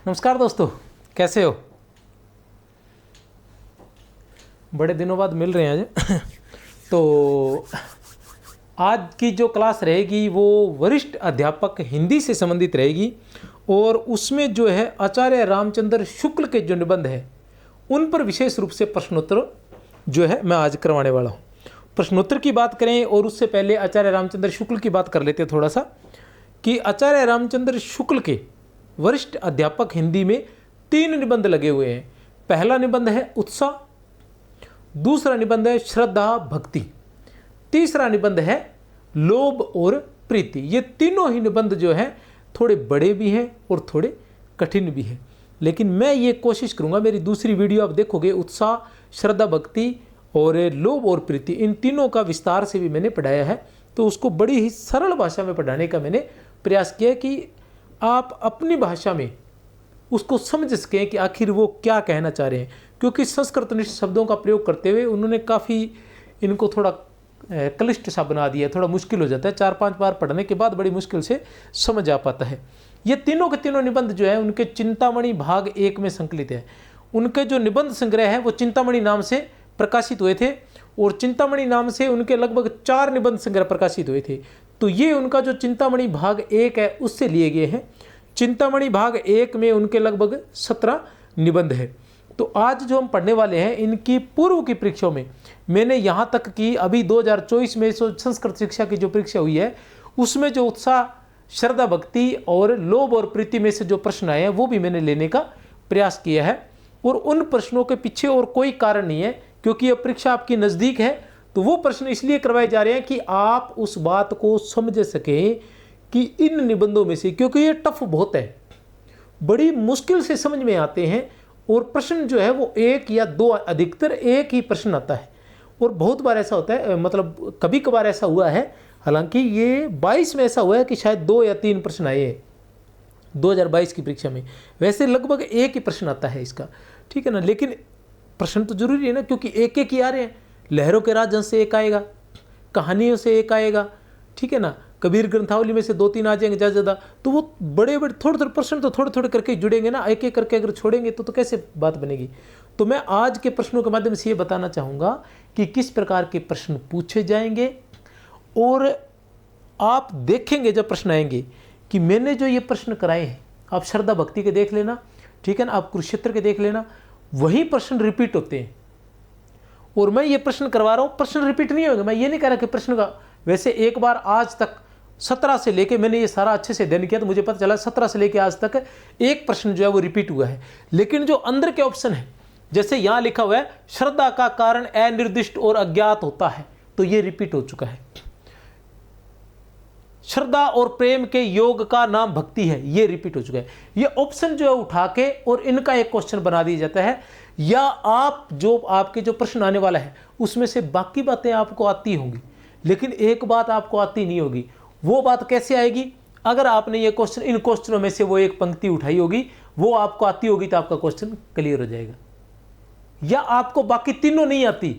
नमस्कार दोस्तों, कैसे हो? बड़े दिनों बाद मिल रहे हैं आज। तो आज की जो क्लास रहेगी वो वरिष्ठ अध्यापक हिंदी से संबंधित रहेगी और उसमें जो है आचार्य रामचंद्र शुक्ल के जो निबंध है उन पर विशेष रूप से प्रश्नोत्तर जो है मैं आज करवाने वाला हूँ। प्रश्नोत्तर की बात करें और उससे पहले आचार्य रामचंद्र शुक्ल की बात कर लेते हैं थोड़ा सा, कि आचार्य रामचंद्र शुक्ल के वरिष्ठ अध्यापक हिंदी में 3 निबंध लगे हुए हैं। पहला निबंध है उत्साह, दूसरा निबंध है श्रद्धा भक्ति, तीसरा निबंध है लोभ और प्रीति। ये तीनों ही निबंध जो हैं थोड़े बड़े भी हैं और थोड़े कठिन भी हैं, लेकिन मैं ये कोशिश करूंगा, मेरी दूसरी वीडियो आप देखोगे, उत्साह, श्रद्धा भक्ति और लोभ और प्रीति, इन तीनों का विस्तार से भी मैंने पढ़ाया है। तो उसको बड़ी ही सरल भाषा में पढ़ाने का मैंने प्रयास किया कि आप अपनी भाषा में उसको समझ सकें कि आखिर वो क्या कहना चाह रहे हैं, क्योंकि संस्कृतनिष्ठ शब्दों का प्रयोग करते हुए उन्होंने काफ़ी इनको थोड़ा क्लिष्ट सा बना दिया, थोड़ा मुश्किल हो जाता है। 4-5 बार पढ़ने के बाद बड़ी मुश्किल से समझ आ पाता है। ये तीनों के तीनों निबंध जो है उनके चिंतामणि भाग 1 में संकलित है। उनके जो निबंध संग्रह है वो चिंतामणि नाम से प्रकाशित हुए थे और चिंतामणि नाम से उनके लगभग 4 निबंध संग्रह प्रकाशित हुए थे। तो ये उनका जो चिंतामणि भाग 1 है उससे लिए गए हैं। चिंतामणि भाग 1 में उनके लगभग 17 निबंध है। तो आज जो हम पढ़ने वाले हैं इनकी पूर्व की परीक्षाओं में मैंने यहाँ तक कि अभी 2024 में संस्कृत शिक्षा की जो परीक्षा हुई है उसमें जो उत्साह, श्रद्धा भक्ति और लोभ और प्रीति में से जो प्रश्न आए हैं वो भी मैंने लेने का प्रयास किया है। और उन प्रश्नों के पीछे और कोई कारण नहीं है, क्योंकि यह परीक्षा आपकी नज़दीक है तो वो प्रश्न इसलिए करवाए जा रहे हैं कि आप उस बात को समझ सकें कि इन निबंधों में से, क्योंकि ये टफ बहुत है, बड़ी मुश्किल से समझ में आते हैं और प्रश्न जो है वो 1 या 2, अधिकतर 1 ही प्रश्न आता है। और बहुत बार ऐसा होता है, मतलब कभी कभार ऐसा हुआ है, हालांकि ये 22 में ऐसा हुआ है कि शायद 2 या 3 प्रश्न आए हैं 2022 की परीक्षा में। वैसे लगभग 1 ही प्रश्न आता है इसका, ठीक है ना। लेकिन प्रश्न तो जरूरी है ना, क्योंकि 1-1 ही आ रहे हैं। लहरों के राजहंस से 1 आएगा, कहानियों से 1 आएगा, ठीक है ना। कबीर ग्रंथावली में से 2-3 आ जाएंगे ज़्यादा। तो वो बड़े बड़े थोड़े प्रश्न तो थोड़े करके जुड़ेंगे ना, 1-1 करके अगर छोड़ेंगे तो कैसे बात बनेगी। तो मैं आज के प्रश्नों के माध्यम से ये बताना चाहूँगा कि किस प्रकार के प्रश्न पूछे जाएंगे। और आप देखेंगे जब प्रश्न आएंगे कि मैंने जो ये प्रश्न कराए हैं, आप श्रद्धा भक्ति के देख लेना, ठीक है ना, आप कुरुक्षेत्र के देख लेना, वही प्रश्न रिपीट होते हैं। और मैं ये प्रश्न करवा रहा हूँ, प्रश्न रिपीट नहीं होंगे। मैं ये नहीं कह रहा कि प्रश्न का, वैसे एक बार आज तक 17 से लेके मैंने ये सारा अच्छे से अध्ययन किया तो मुझे पता चला 17 से लेके आज तक 1 प्रश्न जो है वो रिपीट हुआ है। लेकिन जो अंदर के ऑप्शन है, जैसे यहाँ लिखा हुआ है श्रद्धा का कारण अनिर्दिष्ट और अज्ञात होता है, तो ये रिपीट हो चुका है। श्रद्धा और प्रेम के योग का नाम भक्ति है, ये रिपीट हो चुका है। ये ऑप्शन जो है उठा के और इनका एक क्वेश्चन बना दिया जाता है, या आप जो आपके जो प्रश्न आने वाला है उसमें से बाकी बातें आपको आती होंगी, लेकिन एक बात आपको आती नहीं होगी। वो बात कैसे आएगी? अगर आपने ये क्वेश्चन, इन क्वेश्चनों में से वो एक पंक्ति उठाई होगी, वो आपको आती होगी तो आपका क्वेश्चन क्लियर हो जाएगा। या आपको बाकी तीनों नहीं आती,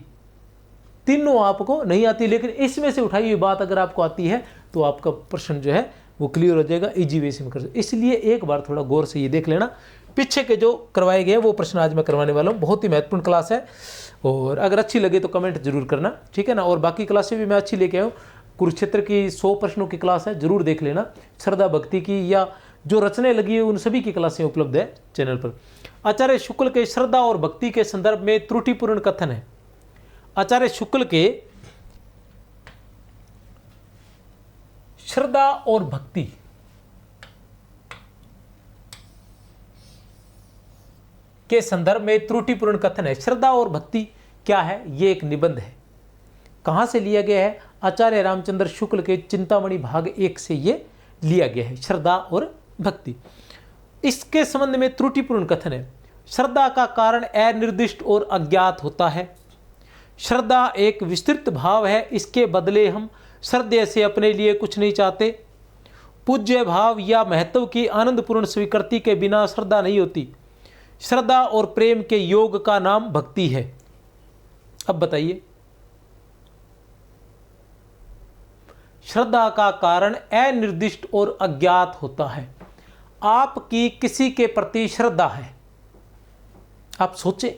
तीनों आपको नहीं आती, लेकिन इसमें से उठाई हुई बात अगर आपको आती है तो आपका प्रश्न जो है वो क्लियर हो जाएगा, इजी वे से में कर सकते। इसलिए एक बार थोड़ा गौर से ये देख लेना। पीछे के जो करवाए गए वो प्रश्न आज मैं करवाने वाला हूँ। बहुत ही महत्वपूर्ण क्लास है और अगर अच्छी लगे तो कमेंट जरूर करना, ठीक है ना। और बाकी क्लासें भी मैं अच्छी लेके आऊँ। कुरुक्षेत्र की 100 प्रश्नों की क्लास है, जरूर देख लेना। श्रद्धा भक्ति की या जो रचने लगी है उन सभी की क्लासें उपलब्ध है चैनल पर। आचार्य शुक्ल के श्रद्धा और भक्ति के संदर्भ में त्रुटिपूर्ण कथन है। आचार्य शुक्ल के श्रद्धा और भक्ति के संदर्भ में त्रुटिपूर्ण कथन है। श्रद्धा और भक्ति क्या है? ये एक निबंध है। कहां से लिया गया है? आचार्य रामचंद्र शुक्ल के चिंतामणि भाग 1 से ये लिया गया है, श्रद्धा और भक्ति। इसके संबंध में त्रुटिपूर्ण कथन है। श्रद्धा का कारण अनिर्दिष्ट और अज्ञात होता है। श्रद्धा एक विस्तृत भाव है, इसके बदले हम श्रद्धेय से अपने लिए कुछ नहीं चाहते। पूज्य भाव या महत्व की आनंदपूर्ण स्वीकृति के बिना श्रद्धा नहीं होती। श्रद्धा और प्रेम के योग का नाम भक्ति है। अब बताइए, श्रद्धा का कारण अनिर्दिष्ट और अज्ञात होता है। आपकी किसी के प्रति श्रद्धा है। आप सोचें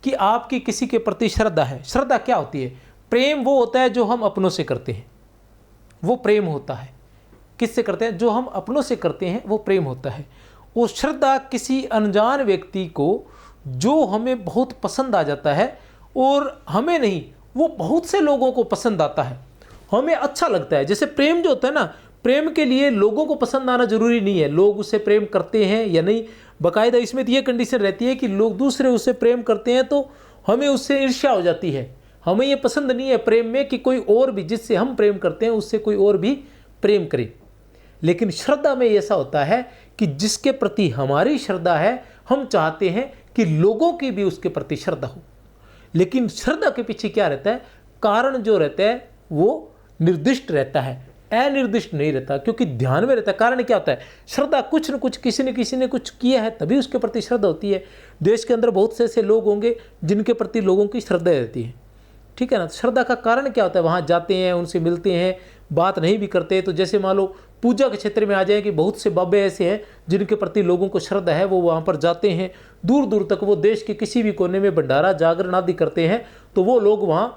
कि आपकी किसी के प्रति श्रद्धा है। श्रद्धा क्या होती है? प्रेम वो होता है जो हम अपनों से करते हैं, वो प्रेम होता है। किससे करते हैं? जो हम अपनों से करते हैं वो प्रेम होता है। और श्रद्धा किसी अनजान व्यक्ति को जो हमें बहुत पसंद आ जाता है, और हमें नहीं, वो बहुत से लोगों को पसंद आता है, हमें अच्छा लगता है। जैसे प्रेम जो होता है ना, प्रेम के लिए लोगों को पसंद आना जरूरी नहीं है, लोग उससे प्रेम करते हैं या नहीं। बाकायदा इसमें तो ये कंडीशन रहती है कि लोग दूसरे उससे प्रेम करते हैं तो हमें उससे ईर्ष्या हो जाती है। हमें ये पसंद नहीं है प्रेम में कि कोई और भी जिससे हम प्रेम करते हैं उससे कोई और भी प्रेम करे। लेकिन श्रद्धा में ऐसा होता है कि जिसके प्रति हमारी श्रद्धा है, हम चाहते हैं कि लोगों की भी उसके प्रति श्रद्धा हो। लेकिन श्रद्धा के पीछे क्या रहता है? कारण जो रहता है वो निर्दिष्ट रहता है, अनिर्दिष्ट नहीं रहता, क्योंकि ध्यान में रहता है। कारण क्या होता है? श्रद्धा कुछ न कुछ, किसी ने कुछ किया है तभी उसके प्रति श्रद्धा होती है। देश के अंदर बहुत से ऐसे लोग होंगे जिनके प्रति लोगों की श्रद्धा रहती है, ठीक है ना। श्रद्धा का कारण क्या होता है? वहाँ जाते हैं, उनसे मिलते हैं, बात नहीं भी करते। तो जैसे मान लो पूजा के क्षेत्र में आ जाए कि बहुत से बाबे ऐसे हैं जिनके प्रति लोगों को श्रद्धा है, वो वहाँ पर जाते हैं, दूर दूर तक वो देश के किसी भी कोने में भंडारा जागरण आदि करते हैं तो वो लोग वहाँ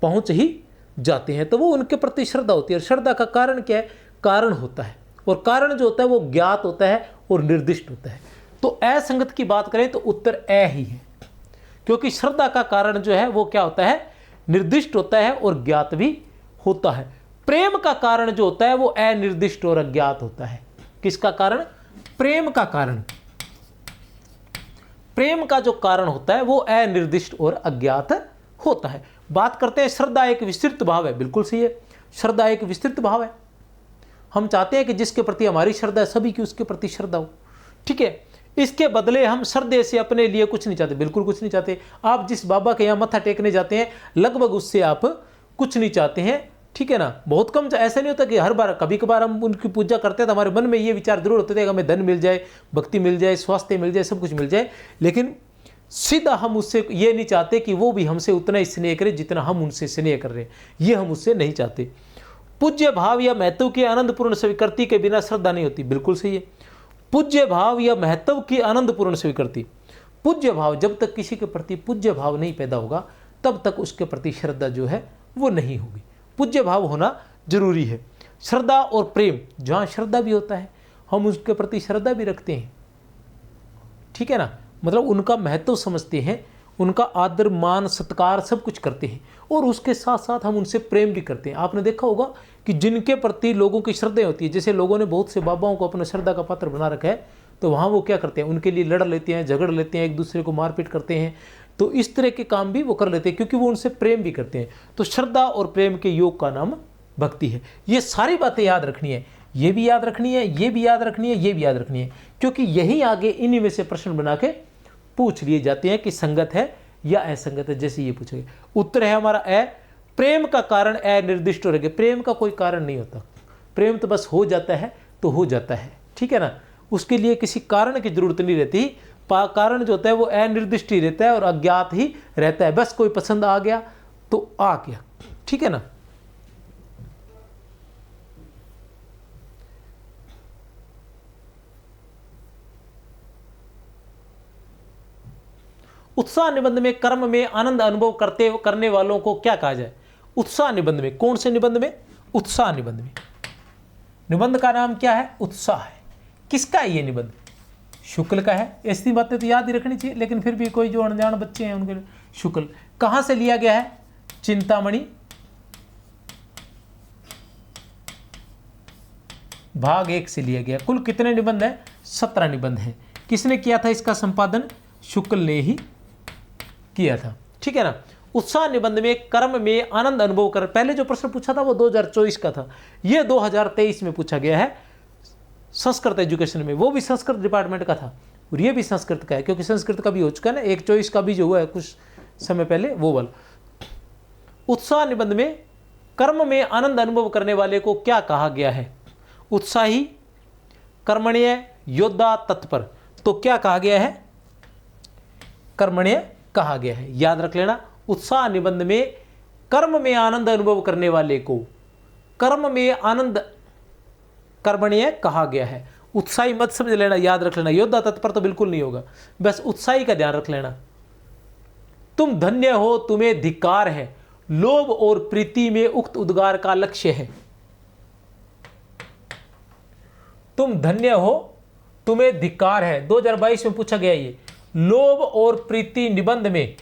पहुँच ही जाते हैं, तो वो उनके प्रति श्रद्धा होती है। और श्रद्धा का कारण क्या है? कारण होता है, और कारण जो होता है वो ज्ञात होता है और निर्दिष्ट होता है। तो असंगत की बात करें तो उत्तर अ ही है, क्योंकि श्रद्धा का कारण जो है वो क्या होता है? निर्दिष्ट होता है और ज्ञात भी होता है। प्रेम का कारण जो होता है वो अनिर्दिष्ट और अज्ञात होता है। किसका कारण? प्रेम का कारण। प्रेम का जो कारण होता है वो अनिर्दिष्ट और अज्ञात होता है। बात करते हैं श्रद्धा एक विस्तृत भाव है। बिल्कुल सही है, श्रद्धा एक विस्तृत भाव है। हम चाहते हैं कि जिसके प्रति हमारी श्रद्धा है सभी की उसके प्रति श्रद्धा हो, ठीक है। इसके बदले हम श्रद्धे से अपने लिए कुछ नहीं चाहते, बिल्कुल कुछ नहीं चाहते। आप जिस बाबा के यहाँ मत्था टेकने जाते हैं लगभग उससे आप कुछ नहीं चाहते हैं, ठीक है ना। बहुत कम, ऐसा नहीं होता कि हर बार, कभी कभार हम उनकी पूजा करते हैं तो हमारे मन में ये विचार जरूर होते थे कि हमें धन मिल जाए, भक्ति मिल जाए, स्वास्थ्य मिल जाए, सब कुछ मिल जाए। लेकिन सीधा हम उससे ये नहीं चाहते कि वो भी हमसे उतना ही स्नेह करे जितना हम उनसे स्नेह कर रहे हैं, ये हम उससे नहीं चाहते। पूज्य भाव या महत्व की आनंदपूर्ण स्वीकृति के बिना श्रद्धा नहीं होती। बिल्कुल सही है, पूज्य भाव या महत्व की आनंदपूर्ण स्वीकृति। पूज्य भाव, जब तक किसी के प्रति पूज्य भाव नहीं पैदा होगा तब तक उसके प्रति श्रद्धा जो है वो नहीं होगी। पूज्य भाव होना जरूरी है। श्रद्धा और प्रेम, जहाँ श्रद्धा भी होता है हम उसके प्रति श्रद्धा भी रखते हैं, ठीक है ना। मतलब उनका महत्व समझते हैं, उनका आदर मान सत्कार सब कुछ करते हैं, और उसके साथ साथ हम उनसे प्रेम भी करते हैं। आपने देखा होगा कि जिनके प्रति लोगों की श्रद्धा होती है, जैसे लोगों ने बहुत से बाबाओं को अपना श्रद्धा का पात्र बना रखा है, तो वहाँ वो क्या करते हैं? उनके लिए लड़ लेते हैं, झगड़ लेते हैं, एक दूसरे को मारपीट करते हैं। तो इस तरह के काम भी वो कर लेते हैं क्योंकि वो उनसे प्रेम भी करते हैं। तो श्रद्धा और प्रेम के योग का नाम भक्ति है। ये सारी बातें याद रखनी है, ये भी याद रखनी है, ये भी याद रखनी है, ये भी याद रखनी है, क्योंकि यही आगे इन्हीं में से प्रश्न बना के पूछ लिए जाते हैं कि संगत है या असंगत है। जैसे ये पूछेंगे, उत्तर है हमारा अ। प्रेम का कारण अनिर्दिष्ट हो रहेगा। प्रेम का कोई कारण नहीं होता, प्रेम तो बस हो जाता है तो हो जाता है, ठीक है ना। उसके लिए किसी कारण की जरूरत नहीं रहती। कारण जो होता है वो अनिर्दिष्ट ही रहता है और अज्ञात ही रहता है। बस कोई पसंद आ गया तो आ गया, ठीक है ना। उत्साह निबंध में कर्म में आनंद अनुभव करने वालों को क्या कहा जाए? उत्साह निबंध में, कौन से निबंध में? उत्साह निबंध में। निबंध का नाम क्या है? उत्साह है। किसका है ये निबंध? शुक्ल का है। ऐसी बातें तो याद ही रखनी चाहिए, लेकिन फिर भी कोई जो अनजान बच्चे हैं उनके लिए शुक्ल। कहां से लिया गया है? चिंतामणि भाग 1 से लिया गया। कुल कितने निबंध है? 17 निबंध है। किसने किया था इसका संपादन? शुक्ल ने ही किया था, ठीक है ना। उत्साह निबंध में कर्म में आनंद अनुभव कर, पहले जो प्रश्न पूछा था वो 2024 का था, ये 2023 में पूछा गया है संस्कृत एजुकेशन में। वो भी संस्कृत डिपार्टमेंट का था और ये भी संस्कृत का है, क्योंकि संस्कृत का भी हो चुका है ना, एक 24 का भी जो हुआ है कुछ समय पहले, वो वाला। उत्साह निबंध में कर्म में आनंद अनुभव करने वाले को क्या कहा गया है? उत्साही, कर्मण्य, योद्धा, तत्पर। तो क्या कहा गया है? कर्मण्य कहा गया है, याद रख लेना। उत्साह निबंध में कर्म में आनंद अनुभव करने वाले को कर्म में आनंद कर्मण्य कहा गया है, उत्साही मत समझ लेना, याद रख लेना। योद्धा तत्पर तो बिल्कुल नहीं होगा, बस उत्साही का ध्यान रख लेना। तुम धन्य हो, तुम्हें धिक्कार है, लोभ और प्रीति में उक्त उद्गार का लक्ष्य है। तुम धन्य हो, तुम्हें धिक्कार है, 2022 में पूछा गया ये। लोभ और प्रीति निबंध में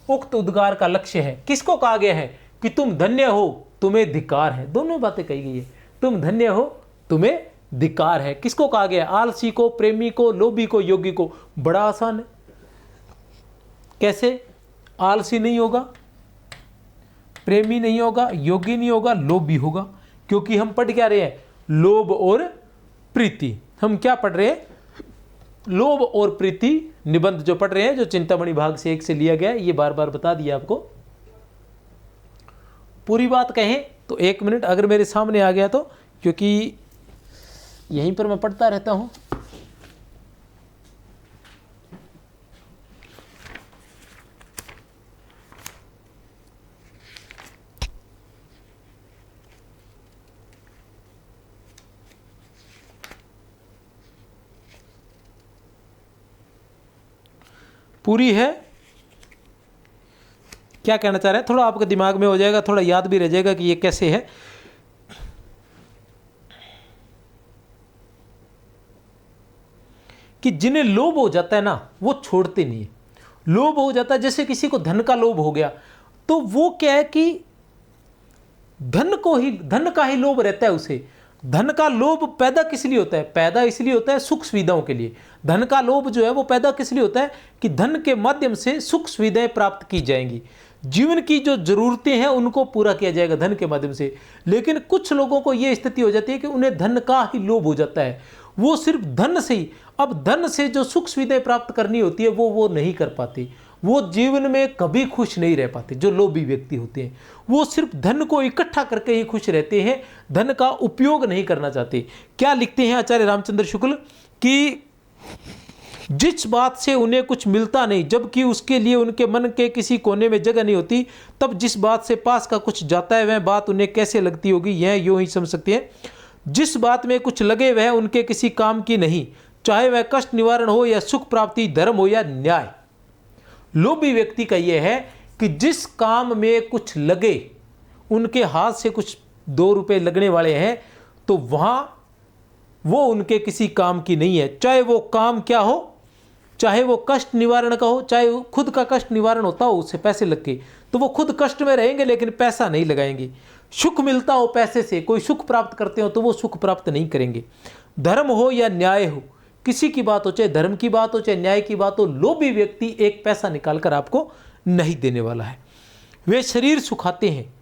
उक्त उद्गार का लक्ष्य है। किसको कहा गया है कि तुम धन्य हो, तुम्हें धिक्कार है। दोनों बातें कही गई है, तुम धन्य हो, तुम्हें धिक्कार है। किसको कहा गया? आलसी को, प्रेमी को, लोभी को, योगी को। बड़ा आसान है। कैसे? आलसी नहीं होगा, प्रेमी नहीं होगा, योगी नहीं होगा, लोभी होगा। क्योंकि हम पढ़ क्या रहे हैं? लोभ और प्रीति। हम क्या पढ़ रहे हैं? लोभ और प्रीति निबंध जो पढ़ रहे हैं, जो चिंतामणि भाग से 1 से लिया गया है। ये बार बार बता दिया आपको। पूरी बात कहें तो 1 मिनट अगर मेरे सामने आ गया तो, क्योंकि यहीं पर मैं पढ़ता रहता हूं। पूरी है। क्या कहना चाह रहे हैं? थोड़ा आपके दिमाग में हो जाएगा, थोड़ा याद भी रह जाएगा कि ये कैसे है। कि जिन्हें लोभ हो जाता है ना, वो छोड़ते नहीं है। लोभ हो जाता है, जैसे किसी को धन का लोभ हो गया, तो वो क्या है कि धन का ही लोभ रहता है उसे। धन का लोभ पैदा किस लिए होता है? पैदा इसलिए होता है सुख सुविधाओं के लिए। धन का लोभ जो है वो पैदा किस लिए होता है? कि धन के माध्यम से सुख सुविधाएं प्राप्त की जाएंगी, जीवन की जो जरूरतें हैं उनको पूरा किया जाएगा धन के माध्यम से। लेकिन कुछ लोगों को ये स्थिति हो जाती है कि उन्हें धन का ही लोभ हो जाता है, वो सिर्फ धन से ही, अब धन से जो सुख सुविधाएं प्राप्त करनी होती है वो नहीं कर पाते। वो जीवन में कभी खुश नहीं रह पाते। जो लोभी व्यक्ति होते हैं वो सिर्फ धन को इकट्ठा करके ही खुश रहते हैं, धन का उपयोग नहीं करना चाहते। क्या लिखते हैं आचार्य रामचंद्र शुक्ल कि जिस बात से उन्हें कुछ मिलता नहीं, जबकि उसके लिए उनके मन के किसी कोने में जगह नहीं होती, तब जिस बात से पास का कुछ जाता है वह बात उन्हें कैसे लगती होगी, यह यूं ही समझ सकते हैं। जिस बात में कुछ लगे वह उनके किसी काम की नहीं, चाहे वह कष्ट निवारण हो या सुख प्राप्ति, धर्म हो या न्याय। लोभी व्यक्ति का यह है कि जिस काम में कुछ लगे, उनके हाथ से कुछ 2 रुपए लगने वाले हैं, तो वहां वो उनके किसी काम की नहीं है। चाहे वो काम क्या हो, चाहे वो कष्ट निवारण का हो, चाहे वो खुद का कष्ट निवारण होता हो, उससे पैसे लग के, तो वो खुद कष्ट में रहेंगे लेकिन पैसा नहीं लगाएंगे। सुख मिलता हो पैसे से, कोई सुख प्राप्त करते हो तो वो सुख प्राप्त नहीं करेंगे। धर्म हो या न्याय हो, किसी की बात हो, चाहे धर्म की बात हो चाहे न्याय की बात हो, लोभी व्यक्ति एक पैसा निकालकर आपको नहीं देने वाला है। वे शरीर सुखाते हैं,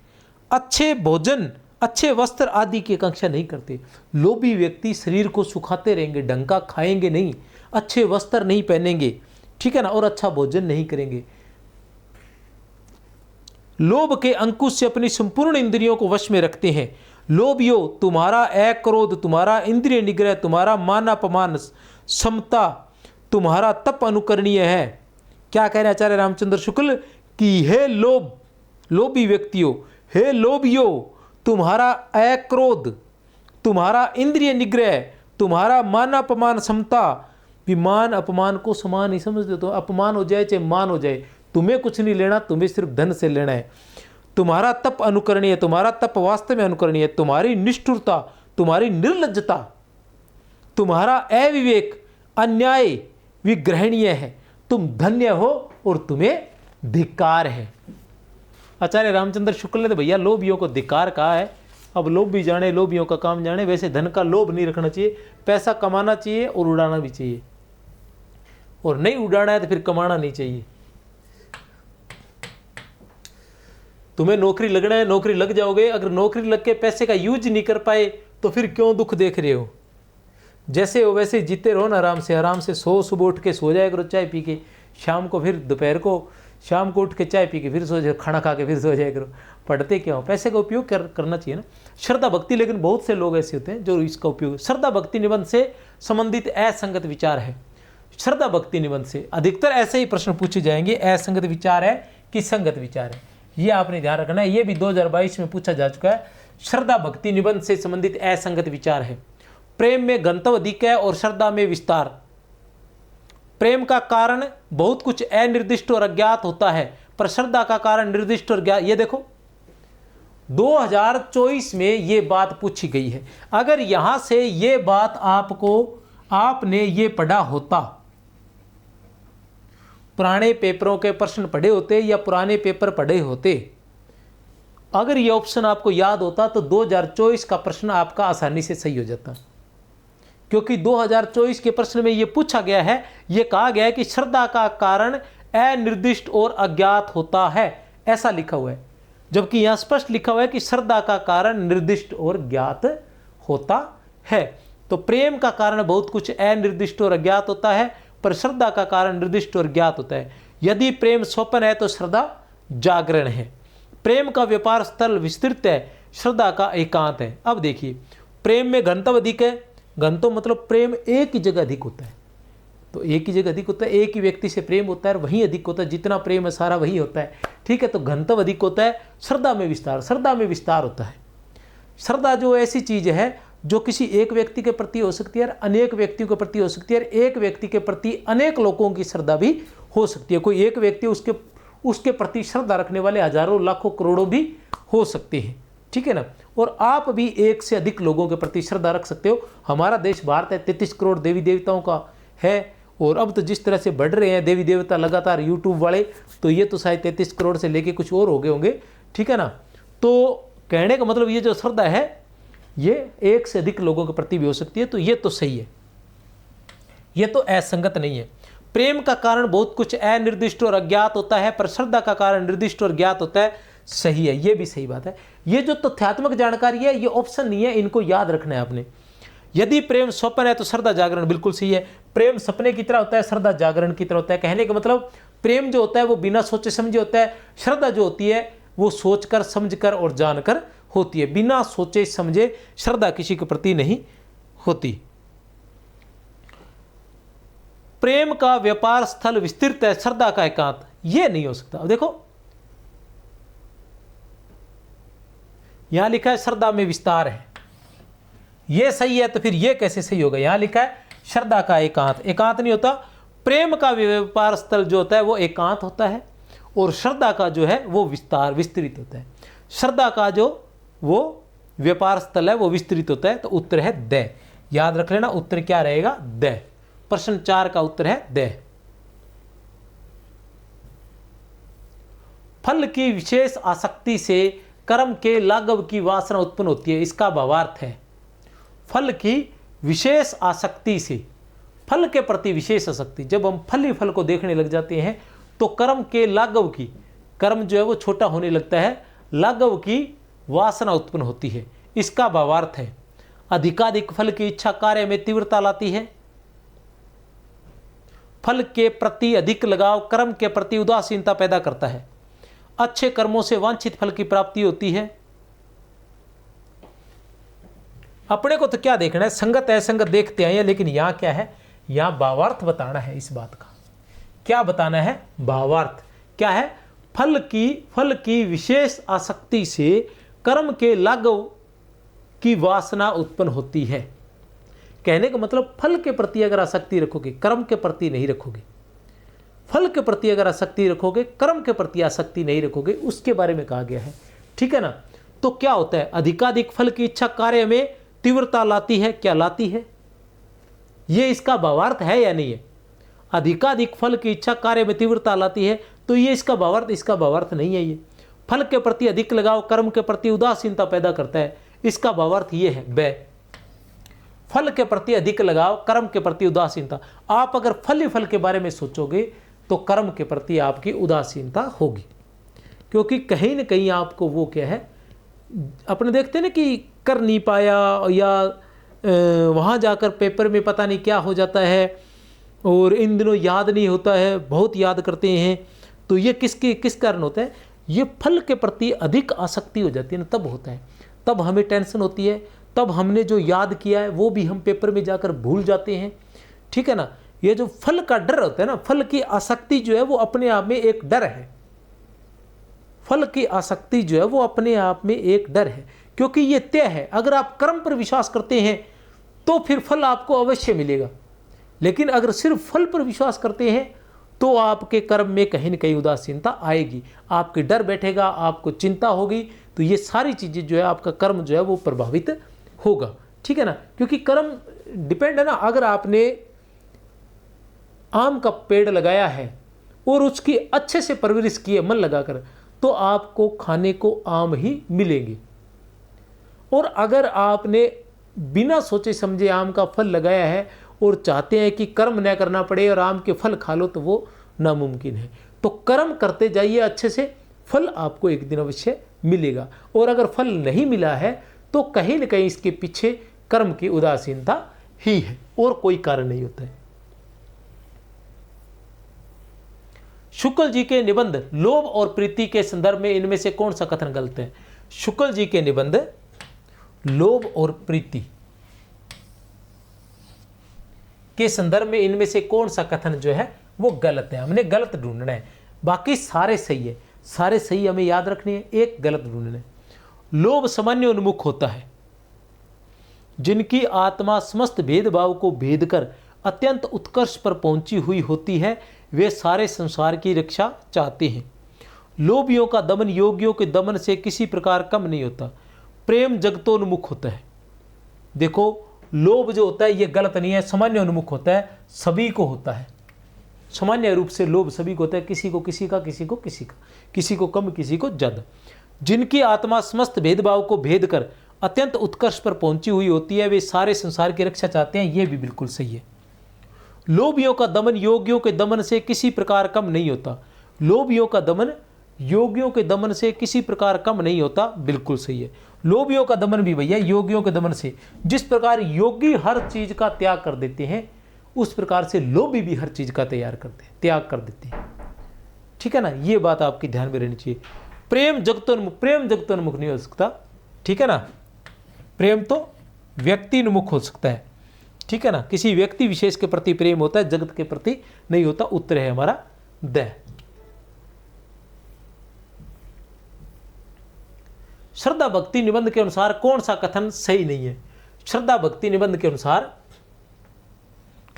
अच्छे भोजन, अच्छे वस्त्र आदि की आकांक्षा नहीं करते। लोभी व्यक्ति शरीर को सुखाते रहेंगे, ढंग का खाएंगे नहीं, अच्छे वस्त्र नहीं पहनेंगे, ठीक है ना, और अच्छा भोजन नहीं करेंगे। लोभ के अंकुश से अपनी संपूर्ण इंद्रियों को वश में रखते हैं। लोभियो, तुम्हारा क्रोध, तुम्हारा इंद्रिय निग्रह, तुम्हारा मान अपमान, समता, तुम्हारा तप अनुकरणीय है। क्या कह रहे हैं आचार्य रामचंद्र शुक्ल कि हे लोभी व्यक्तियों, हे लोभियो, तुम्हारा क्रोध, तुम्हारा इंद्रिय निग्रह, तुम्हारा मान अपमान, समता। विमान अपमान को समान नहीं समझते, तो अपमान हो जाए चाहे मान हो जाए, तुम्हें कुछ नहीं लेना, तुम्हें सिर्फ धन से लेना है। तुम्हारा तप अनुकरणीय, तुम्हारा तप वास्तव में अनुकरणीय। तुम्हारी निष्ठुरता, तुम्हारी निर्लज्जता, तुम्हारा अविवेक, अन्याय विग्रहणीय है। तुम धन्य हो और तुम्हें धिक्कार है। आचार्य रामचंद्र शुक्ल ने तो भैया लोभियों को धिक्कार कहा है। अब लोभ भी जाने, लोभियों का काम जाने। वैसे धन का लोभ नहीं रखना चाहिए, पैसा कमाना चाहिए और उड़ाना भी चाहिए, और नहीं उड़ाना है तो फिर कमाना नहीं चाहिए। तुम्हें नौकरी लगना है, नौकरी लग जाओगे। अगर नौकरी लग के पैसे का यूज नहीं कर पाए तो फिर क्यों दुख देख रहे हो? जैसे हो वैसे जीते रहो ना, आराम से। आराम से सुबह उठ के सो जाया करो चाय पी के, शाम को फिर दोपहर को, शाम को उठ के चाय पी के फिर सो जाए, खाना खा के फिर सो जाया करो। पढ़ते क्यों? पैसे का उपयोग करना चाहिए ना। श्रद्धा भक्ति, लेकिन बहुत से लोग ऐसे होते हैं जो इसका उपयोग, श्रद्धा भक्ति निबंध से संबंधित असंगत विचार है। श्रद्धा भक्ति निबंध से अधिकतर ऐसे ही प्रश्न पूछे जाएंगे, असंगत विचार है कि संगत विचार है, ये आपने ध्यान रखना है। ये भी 2022 में पूछा जा चुका है। श्रद्धा भक्ति निबंध से संबंधित असंगत विचार है। प्रेम में गंतव्य अधिक है और श्रद्धा में विस्तार। प्रेम का कारण बहुत कुछ अनिर्दिष्ट और अज्ञात होता है, पर श्रद्धा का कारण निर्दिष्ट और ज्ञात। ये देखो 2024 में ये बात पूछी गई है। अगर यहां से ये बात आपने ये पढ़ा होता, पुराने पेपरों के प्रश्न पढ़े होते या पुराने पेपर पढ़े होते, अगर ये ऑप्शन आपको याद होता तो 2024 का प्रश्न आपका आसानी से सही हो जाता। क्योंकि 2024 के प्रश्न में ये पूछा गया है, ये कहा गया है कि श्रद्धा का कारण अनिर्दिष्ट और अज्ञात होता है, ऐसा लिखा हुआ है। जबकि यहां स्पष्ट लिखा हुआ है कि श्रद्धा का कारण निर्दिष्ट और ज्ञात होता है। तो प्रेम का कारण बहुत कुछ अनिर्दिष्ट और अज्ञात होता है, पर श्रद्धा का कारण निर्दिष्ट और ज्ञात होता है। यदि प्रेम स्वप्न है तो श्रद्धा जागरण है। प्रेम का व्यापार स्थल विस्तृत है, श्रद्धा का एकांत है। अब देखिए, प्रेम में गंतव्य अधिक है। गंतव्य मतलब प्रेम एक ही जगह अधिक होता है, तो एक ही जगह अधिक होता है, एक ही व्यक्ति से प्रेम होता है और वहीं अधिक होता है, जितना प्रेम है सारा वही होता है। ठीक है, तो गंतव्य अधिक होता है। श्रद्धा में विस्तार, श्रद्धा में विस्तार होता है। श्रद्धा जो ऐसी चीज है जो किसी एक व्यक्ति के प्रति हो सकती है, अनेक व्यक्तियों के प्रति हो सकती है, एक व्यक्ति के प्रति अनेक लोगों की श्रद्धा भी हो सकती है। कोई एक व्यक्ति उसके प्रति श्रद्धा रखने वाले हजारों लाखों करोड़ों भी हो सकते हैं। ठीक है ना, और आप भी एक से अधिक लोगों के प्रति श्रद्धा रख सकते हो। हमारा देश भारत है, 33 करोड़ देवी देवताओं का है, और अब तो जिस तरह से बढ़ रहे हैं देवी देवता लगातार यूट्यूब वाले, तो ये तो शायद 33 करोड़ से लेके कुछ और हो गए होंगे। ठीक है ना, तो कहने का मतलब ये जो श्रद्धा है ये एक से अधिक लोगों के प्रति भी हो सकती है, तो ये तो सही है, ये तो असंगत नहीं है। प्रेम का कारण बहुत कुछ अनिर्दिष्ट और अज्ञात होता है, पर श्रद्धा का कारण निर्दिष्ट और ज्ञात होता है, सही है, ये भी सही बात है। ये जो तथ्यात्मक जानकारी है ये ऑप्शन नहीं है, इनको याद रखना है आपने। यदि प्रेम स्वप्न है तो श्रद्धा जागरण, बिल्कुल सही है। प्रेम सपने की तरह होता है, श्रद्धा जागरण की तरह होता है। कहने का मतलब प्रेम जो होता है वो बिना सोचे समझे होता है, श्रद्धा जो होती है वो सोचकर समझकर और जानकर होती है। बिना सोचे समझे श्रद्धा किसी के प्रति नहीं होती। प्रेम का व्यापार स्थल विस्तृत है, श्रद्धा का एकांत, ये नहीं हो सकता। अब देखो यहां लिखा है श्रद्धा में विस्तार है, ये सही है, तो फिर ये कैसे सही होगा? यहां लिखा है श्रद्धा का एकांत, एकांत नहीं होता। प्रेम का व्यापार स्थल जो होता है वो एकांत होता है, और श्रद्धा का जो है वो विस्तार विस्तृत होता है। श्रद्धा का जो वो व्यापार स्थल है वो विस्तृत होता है, तो उत्तर है द। याद रख लेना, उत्तर क्या रहेगा? द। प्रश्न 4 का उत्तर है द। फल की विशेष आसक्ति से कर्म के लाघव की वासना उत्पन्न होती है, इसका भावार्थ है फल की विशेष आसक्ति से, फल के प्रति विशेष आसक्ति। जब हम फल ही फल को देखने लग जाते हैं तो कर्म के लाघव की, कर्म जो है वो छोटा होने लगता है, लाघव की वासना उत्पन्न होती है, इसका भावार्थ है अधिकाधिक फल की इच्छा कार्य में तीव्रता लाती है। फल के प्रति अधिक लगाव कर्म के प्रति उदासीनता पैदा करता है। अच्छे कर्मों से वांछित फल की प्राप्ति होती है। अपने को तो क्या देखना है, संगत असंगत देखते आए हैं, लेकिन यहां क्या है, यहां भावार्थ बताना है इस बात का। क्या बताना है? भावार्थ क्या है? फल की विशेष आसक्ति से कर्म के लाघव की वासना उत्पन्न होती है। कहने का मतलब फल के प्रति अगर आसक्ति रखोगे, कर्म के प्रति नहीं रखोगे, फल के प्रति अगर आसक्ति रखोगे, कर्म के प्रति आसक्ति नहीं रखोगे, उसके बारे में कहा गया है। ठीक है ना, तो क्या होता है? अधिकाधिक फल की इच्छा कार्य में तीव्रता लाती है। क्या लाती है? ये इसका भावार्थ है या नहीं है? अधिकाधिक फल की इच्छा कार्य में तीव्रता लाती है, तो ये इसका भावार्थ नहीं है। ये फल के प्रति अधिक लगाव कर्म के प्रति उदासीनता पैदा करता है, इसका भावार्थ ये है ब। फल के प्रति अधिक लगाव कर्म के प्रति उदासीनता। आप अगर फल ही फल के बारे में सोचोगे तो कर्म के प्रति आपकी उदासीनता होगी, क्योंकि कहीं ना कहीं आपको वो क्या है, अपने देखते हैं ना कि कर नहीं पाया, या वहाँ जाकर पेपर में पता नहीं क्या हो जाता है, और इन दिनों याद नहीं होता है, बहुत याद करते हैं, तो ये किस कारण होता है? ये फल के प्रति अधिक आसक्ति हो जाती है ना, तब होता है, तब हमें टेंशन होती है, तब हमने जो याद किया है वो भी हम पेपर में जाकर भूल जाते हैं। ठीक है ना, ये जो फल का डर होता है ना, फल की आसक्ति जो है वो अपने आप में एक डर है। फल की आसक्ति जो है वो अपने आप में एक डर है, क्योंकि ये तय है। अगर आप कर्म पर विश्वास करते हैं तो फिर फल आपको अवश्य मिलेगा। लेकिन अगर सिर्फ फल पर विश्वास करते हैं तो आपके कर्म में कहीं न कहीं उदासीनता आएगी, आपके डर बैठेगा, आपको चिंता होगी, तो ये सारी चीज़ें जो है आपका कर्म जो है वो प्रभावित होगा। ठीक है ना, क्योंकि कर्म डिपेंड है ना। अगर आपने आम का पेड़ लगाया है और उसकी अच्छे से परवरिश की है मन लगाकर, तो आपको खाने को आम ही मिलेंगे। और अगर आपने बिना सोचे समझे आम का फल लगाया है और चाहते हैं कि कर्म न करना पड़े और आम के फल खा लो, तो वो नामुमकिन है। तो कर्म करते जाइए अच्छे से, फल आपको एक दिन अवश्य मिलेगा। और अगर फल नहीं मिला है तो कहीं न कहीं इसके पीछे कर्म की उदासीनता ही है, और कोई कारण नहीं होता है। शुक्ल जी के निबंध लोभ और प्रीति के संदर्भ में इनमें से कौन सा कथन गलत है? शुक्ल जी के निबंध लोभ और प्रीति के संदर्भ में इनमें से कौन सा कथन जो है वो गलत है? हमने गलत ढूंढना है, बाकी सारे सही है, सारे सही हमें याद रखने हैं, एक गलत ढूंढना है। लोभ सामान्य उन्मुख होता है, जिनकी आत्मा समस्त भेदभाव को भेद कर अत्यंत उत्कर्ष पर पहुंची हुई होती है, वे सारे संसार की रक्षा चाहते हैं। लोभियों का दमन योगियों के दमन से किसी प्रकार कम नहीं होता। प्रेम जगतोन्मुख होता है। देखो, लोभ जो होता है ये गलत नहीं है, सामान्य उन्मुख होता है, सभी को होता है। सामान्य रूप से लोभ सभी को होता है, किसी को किसी का, किसी को किसी का, किसी को कम किसी को ज़्यादा। जिनकी आत्मा समस्त भेदभाव को भेद कर अत्यंत उत्कर्ष पर पहुंची हुई होती है, वे सारे संसार की रक्षा चाहते हैं, ये भी बिल्कुल सही है। लोभियों का दमन योगियों के दमन से किसी प्रकार कम नहीं होता। लोभियों का दमन योगियों के दमन से किसी प्रकार कम नहीं होता, बिल्कुल सही है। लोभियों का दमन भी भैया योगियों के दमन से, जिस प्रकार योगी हर चीज का त्याग कर देते हैं, उस प्रकार से लोभी भी हर चीज का त्याग कर देते हैं। ठीक है ना, ये बात आपकी ध्यान में रहनी चाहिए। प्रेम जगतोन्मुख नहीं हो सकता। ठीक है ना, प्रेम तो व्यक्तिन्मुख हो सकता है। ठीक है ना, किसी व्यक्ति विशेष के प्रति प्रेम होता है, जगत के प्रति नहीं होता। उत्तर है हमारा द। श्रद्धा भक्ति निबंध के अनुसार कौन सा कथन सही नहीं है? श्रद्धा भक्ति निबंध के अनुसार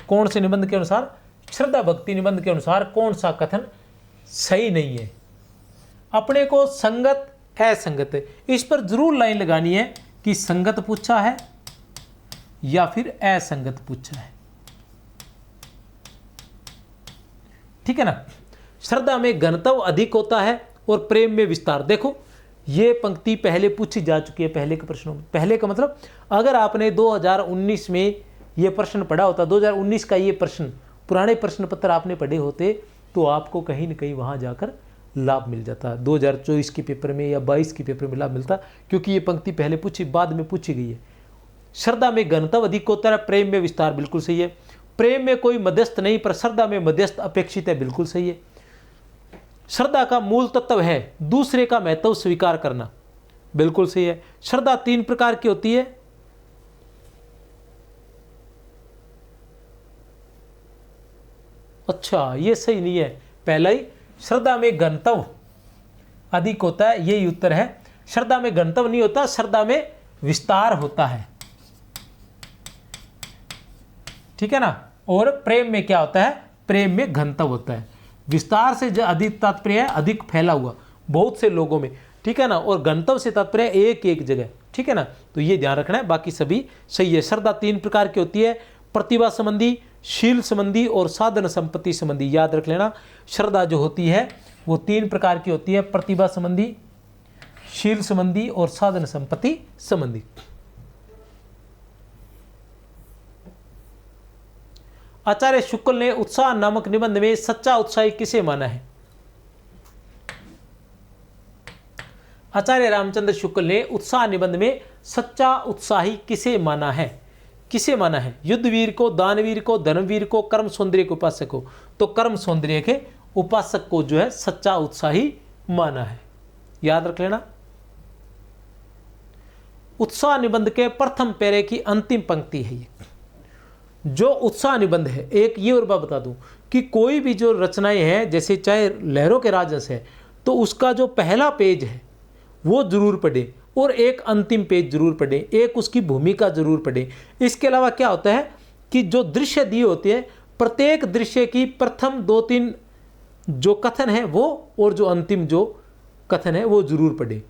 कौन से निबंध के अनुसार? श्रद्धा भक्ति निबंध के अनुसार कौन सा कथन सही नहीं है? अपने को संगत असंगत, इस पर जरूर लाइन लगानी है कि संगत पूछा है या फिर असंगत पूछा है। ठीक है ना। श्रद्धा में घनत्व अधिक होता है और प्रेम में विस्तार। देखो, ये पंक्ति पहले पूछी जा चुकी है पहले के प्रश्नों में। पहले का मतलब, अगर आपने 2019 में ये प्रश्न पढ़ा होता, 2019 का ये प्रश्न, पुराने प्रश्न पत्र आपने पढ़े होते, तो आपको कहीं न कहीं वहाँ जाकर लाभ मिल जाता। 2024 के पेपर में या 22 के पेपर में लाभ मिलता, क्योंकि ये पंक्ति पहले बाद में पूछी गई है। श्रद्धा में घनत्व अधिक होता है, प्रेम में विस्तार, बिल्कुल सही है। प्रेम में कोई मध्यस्थ नहीं, पर श्रद्धा में मध्यस्थ अपेक्षित है, बिल्कुल सही है। श्रद्धा का मूल तत्व है दूसरे का महत्व स्वीकार करना, बिल्कुल सही है। श्रद्धा 3 प्रकार की होती है। अच्छा, ये सही नहीं है। पहला ही, श्रद्धा में घनत्व अधिक होता है, यही उत्तर है। श्रद्धा में घनत्व नहीं होता, श्रद्धा में विस्तार होता है। ठीक है ना। और प्रेम में क्या होता है? प्रेम में घनत्व होता है। विस्तार से जो अधिक तात्पर्य है अधिक फैला हुआ, बहुत से लोगों में। ठीक है ना। और घनत्व से तात्पर्य एक जगह। ठीक है ना, तो ये ध्यान रखना है, बाकी सभी सही है। श्रद्धा 3 प्रकार की होती है, प्रतिभा संबंधी, शील संबंधी और साधन संपत्ति संबंधी। याद रख लेना, श्रद्धा जो होती है वो 3 प्रकार की होती है, प्रतिभा संबंधी, शील संबंधी और साधन संपत्ति संबंधी। आचार्य शुक्ल ने उत्साह नामक निबंध में सच्चा उत्साही किसे माना है? आचार्य रामचंद्र शुक्ल ने उत्साह निबंध में सच्चा उत्साही किसे माना है? किसे माना है? युद्धवीर को, दानवीर को, धर्मवीर को, कर्म सौंदर्य के उपासक को। तो कर्म सौंदर्य के उपासक को जो है सच्चा उत्साही माना है, याद रख लेना। उत्साह निबंध के प्रथम पैरे की अंतिम पंक्ति है ये। जो उत्साह निबंध है, एक ये और बात बता दूं कि कोई भी जो रचनाएं हैं, जैसे चाहे लहरों के राजस है, तो उसका जो पहला पेज है वो जरूर पढ़े, और एक अंतिम पेज जरूर पढ़ें, एक उसकी भूमिका जरूर पढ़ें। इसके अलावा क्या होता है कि जो दृश्य दिए होते हैं, प्रत्येक दृश्य की प्रथम 2-3 जो कथन है वो, और जो अंतिम जो कथन है वो जरूर पढ़ें,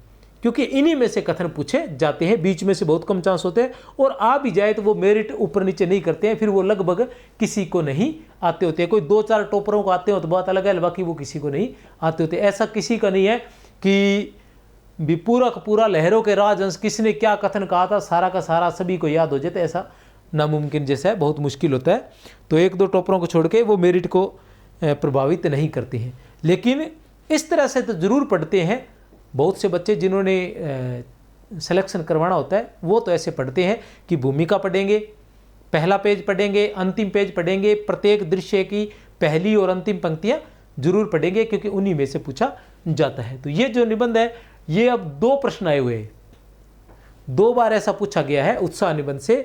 क्योंकि इन्हीं में से कथन पूछे जाते हैं। बीच में से बहुत कम चांस होते हैं, और आ भी जाए तो वो मेरिट ऊपर नीचे नहीं करते हैं, फिर वो लगभग किसी को नहीं आते होते हैं। कोई 2-4 टॉपरों को आते हो तो बात अलग है, बाकी वो किसी को नहीं आते होते। ऐसा किसी का नहीं है कि भी पूरा का पूरा लहरों के राजहंस किसने क्या कथन कहा था सारा का सारा सभी को याद हो जाए, तो ऐसा नामुमकिन जैसा है, बहुत मुश्किल होता है। तो 1-2 टॉपरों को छोड़ के वो मेरिट को प्रभावित नहीं करते हैं। लेकिन इस तरह से तो ज़रूर पढ़ते हैं। बहुत से बच्चे जिन्होंने सिलेक्शन करवाना होता है वो तो ऐसे पढ़ते हैं कि भूमिका पढ़ेंगे, पहला पेज पढ़ेंगे, अंतिम पेज पढ़ेंगे, प्रत्येक दृश्य की पहली और अंतिम पंक्तियां जरूर पढ़ेंगे, क्योंकि उन्हीं में से पूछा जाता है। तो ये जो निबंध है, ये अब 2 प्रश्न आए हुए हैं। 2 बार ऐसा पूछा गया है उत्साह निबंध से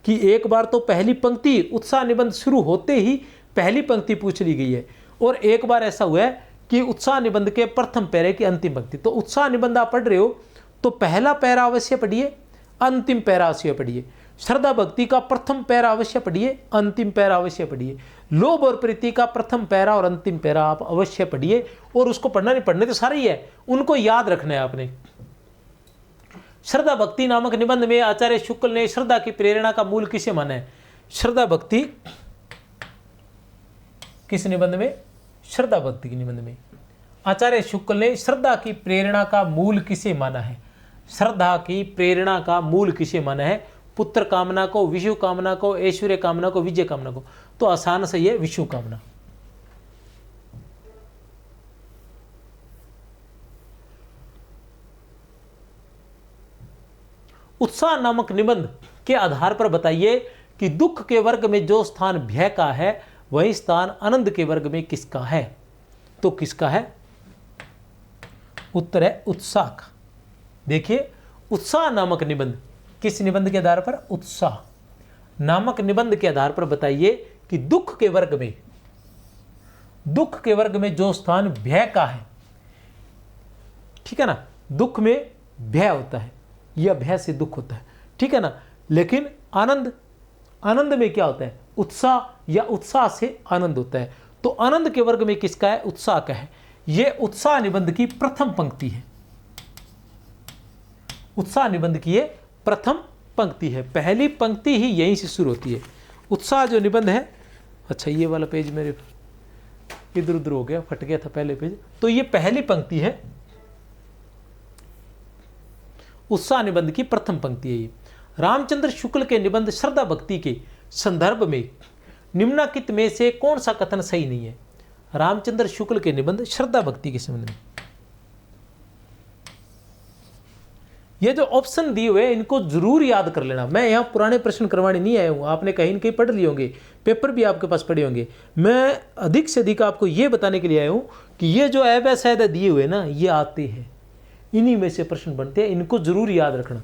कि एक बार तो पहली पंक्ति उत्साह निबंध शुरू होते ही पहली पंक्ति पूछ ली गई है, और एक बार ऐसा हुआ है कि उत्साह निबंध के प्रथम पैरे की अंतिम पंक्ति। तो उत्साह निबंध आप पढ़ रहे हो तो पहला पैरा अवश्य पढ़िए, अंतिम पैरा अवश्य पढ़िए। श्रद्धा भक्ति का प्रथम पैरा अवश्य पढ़िए, अंतिम पैरा अवश्य पढ़िए। लोभ और प्रीति का प्रथम पैरा और अंतिम पैरा आप अवश्य पढ़िए, और उसको पढ़ना नहीं, पढ़ने तो सारे ही है, उनको याद रखना है आपने। श्रद्धा भक्ति नामक निबंध में आचार्य शुक्ल ने श्रद्धा की प्रेरणा का मूल किसे माना है? श्रद्धा भक्ति किस निबंध में? श्रद्धा भक्ति के निबंध में आचार्य शुक्ल ने श्रद्धा की प्रेरणा का मूल किसे माना है? श्रद्धा की प्रेरणा का मूल किसे माना है? पुत्र कामना को, विषु कामना को, ऐश्वर्य कामना को, विजय कामना को। तो आसान से ये विषु कामना। उत्साह नामक निबंध के आधार पर बताइए कि दुख के वर्ग में जो स्थान भय का है वही स्थान आनंद के वर्ग में किसका है? तो किसका है? उत्तर है उत्साह का। देखिए, उत्साह नामक निबंध किस निबंध के आधार पर? उत्साह नामक निबंध के आधार पर बताइए कि दुख के वर्ग में जो स्थान भय का है, ठीक है ना, दुख में भय होता है या भय से दुख होता है, ठीक है ना। लेकिन आनंद में क्या होता है? उत्साह या उत्साह से आनंद होता है। तो आनंद के वर्ग में किसका है? उत्साह का है। यह उत्साह निबंध की प्रथम पंक्ति है। उत्साह निबंध की ये प्रथम पंक्ति है, पहली पंक्ति ही यहीं से शुरू होती है। उत्साह जो निबंध है, अच्छा ये वाला पेज मेरे इधर उधर हो गया, फट गया था पहले पेज, तो ये पहली पंक्ति है, उत्साह निबंध की प्रथम पंक्ति है ये। रामचंद्र शुक्ल के निबंध श्रद्धा भक्ति के संदर्भ में निम्नलिखित में से कौन सा कथन सही नहीं है? रामचंद्र शुक्ल के निबंध श्रद्धा भक्ति के संबंध में ये जो ऑप्शन दिए हुए इनको जरूर याद कर लेना। मैं यहाँ पुराने प्रश्न करवाने नहीं आया हूँ, आपने कहीं न कहीं पढ़ लिए होंगे, पेपर भी आपके पास पढ़े होंगे। मैं अधिक से अधिक आपको ये बताने के लिए आया हूँ कि ये जो ऐब दिए हुए ना, ये आते हैं, इन्हीं में से प्रश्न बनते हैं, इनको जरूर याद रखना।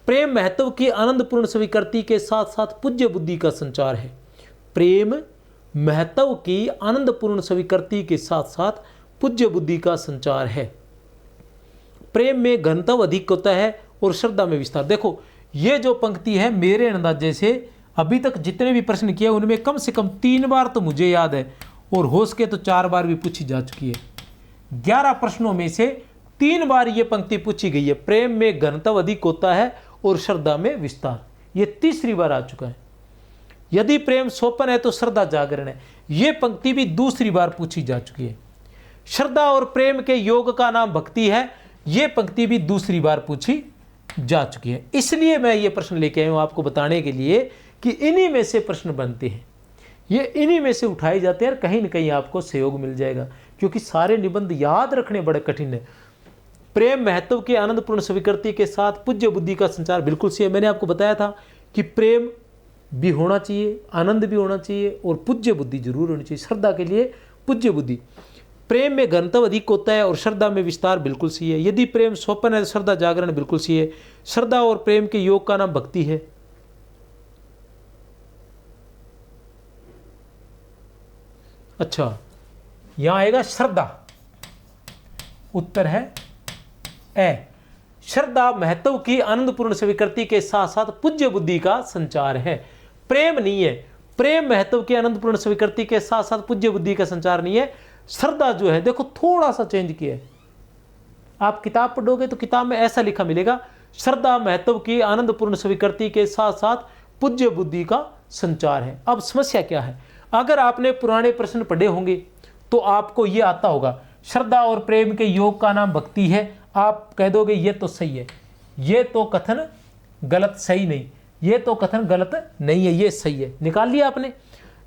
प्रेम महत्व की आनंदपूर्ण स्वीकृति के साथ साथ पूज्य बुद्धि का संचार है। प्रेम महत्व की आनंदपूर्ण स्वीकृति के साथ साथ पूज्य बुद्धि का संचार है। प्रेम में घनत्व अधिक होता है और श्रद्धा में विस्तार। देखो, ये जो पंक्ति है मेरे अंदाजे से अभी तक जितने भी प्रश्न किए उनमें कम से कम 3 बार तो मुझे याद है, और हो सके तो 4 बार भी पूछी जा चुकी है। 11 प्रश्नों में से 3 बार ये पंक्ति पूछी गई है। प्रेम में घनत्व अधिक होता है और श्रद्धा में विस्तार, ये तीसरी बार आ चुका है। यदि प्रेम सोपन है तो श्रद्धा जागरण है, ये पंक्ति भी दूसरी बार पूछी जा चुकी है। श्रद्धा और प्रेम के योग का नाम भक्ति है, ये पंक्ति भी दूसरी बार पूछी जा चुकी है। इसलिए मैं ये प्रश्न लेके आया हूं आपको बताने के लिए कि इन्हीं में से प्रश्न बनते हैं, ये इन्हीं में से उठाए जाते हैं, और कहीं ना कहीं आपको सहयोग मिल जाएगा, क्योंकि सारे निबंध याद रखने बड़े कठिन है। प्रेम महत्व की आनंदपूर्ण स्वीकृति के साथ पूज्य बुद्धि का संचार बिल्कुल सही है। मैंने आपको बताया था कि प्रेम भी होना चाहिए, आनंद भी होना चाहिए, और पूज्य बुद्धि जरूर होनी चाहिए। श्रद्धा के लिए पूज्य बुद्धि। प्रेम में घनत्व अधिक होता है और श्रद्धा में विस्तार बिल्कुल सही है। यदि प्रेम सोपन है तो श्रद्धा जागरण बिल्कुल सही है। श्रद्धा और प्रेम के योग का नाम भक्ति है। अच्छा, यहां आएगा श्रद्धा, उत्तर है ए। श्रद्धा महत्व की आनंदपूर्ण स्वीकृति के साथ साथ पूज्य बुद्धि का संचार है। प्रेम नहीं है, प्रेम महत्व की आनंदपूर्ण स्वीकृति के साथ साथ पूज्य बुद्धि का संचार नहीं है। श्रद्धा जो है, देखो थोड़ा सा चेंज किया है, आप किताब पढ़ोगे तो किताब में ऐसा लिखा मिलेगा, श्रद्धा महत्व की आनंदपूर्ण स्वीकृति के साथ साथ पूज्य बुद्धि का संचार है। अब समस्या क्या है, अगर आपने पुराने प्रश्न पढ़े होंगे तो आपको ये आता होगा, श्रद्धा और प्रेम के योग का नाम भक्ति है। आप कह दोगे ये तो सही है, ये तो कथन गलत सही नहीं, ये तो कथन गलत नहीं है, ये सही है, निकाल लिया आपने।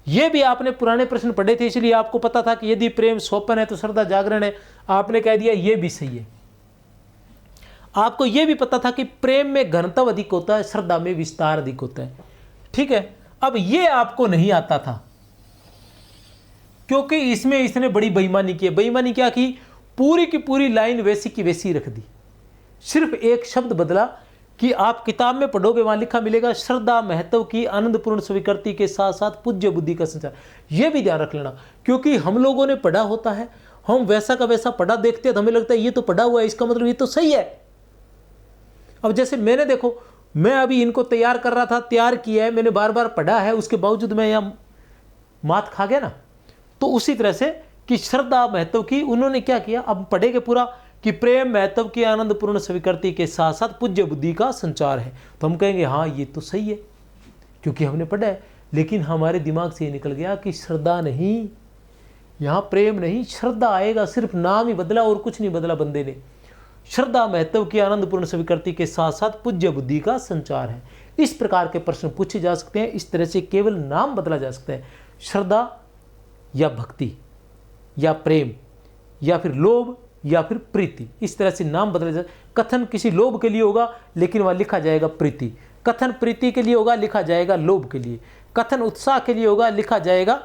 ये भी आपने पुराने प्रश्न पढ़े थे, इसलिए आपको पता था कि यदि प्रेम सोपन है तो श्रद्धा जागरण है, आपने कह दिया ये भी सही है। आपको यह भी पता था कि प्रेम में घनत्व अधिक होता है, श्रद्धा में विस्तार अधिक होता है, ठीक है। अब ये आपको नहीं आता था क्योंकि इसमें इसने बड़ी बेईमानी की है। बेईमानी क्या की, पूरी की पूरी लाइन वैसी की वैसी रख दी, सिर्फ एक शब्द बदला कि आप किताब में पढ़ोगे वहां लिखा मिलेगा श्रद्धा महत्व की आनंदपूर्ण स्वीकृति के साथ साथ पूज्य बुद्धि का संचार। यह भी ध्यान रख लेना, क्योंकि हम लोगों ने पढ़ा होता है, हम वैसा का वैसा पढ़ा देखते हैं तो हमें लगता है ये तो पढ़ा हुआ है, इसका मतलब ये तो सही है। अब जैसे मैंने देखो, मैं अभी इनको तैयार कर रहा था, तैयार किया है, मैंने बार बार पढ़ा है, उसके बावजूद मैं यहाँ मात खा गया ना। तो उसी तरह से कि श्रद्धा महत्व की उन्होंने क्या किया, अब पढ़ेंगे पूरा कि प्रेम महत्व की आनंदपूर्ण स्वीकृति के साथ साथ पूज्य बुद्धि का संचार है, तो हम कहेंगे हाँ ये तो सही है क्योंकि हमने पढ़ा है। लेकिन हमारे दिमाग से ये निकल गया कि श्रद्धा नहीं, यहाँ प्रेम नहीं, श्रद्धा आएगा, सिर्फ नाम ही बदला और कुछ नहीं बदला बंदे ने। श्रद्धा महत्व की आनंदपूर्ण स्वीकृति के साथ साथ पूज्य बुद्धि का संचार है। इस प्रकार के प्रश्न पूछे जा सकते हैं, इस तरह से केवल नाम बदला जा सकता है, श्रद्धा या भक्ति या प्रेम या फिर लोभ या फिर प्रीति, इस तरह से नाम बदला जाए। कथन किसी लोभ के लिए होगा लेकिन वह लिखा जाएगा प्रीति, कथन प्रीति के लिए होगा लिखा जाएगा लोभ के लिए, कथन उत्साह के लिए होगा लिखा जाएगा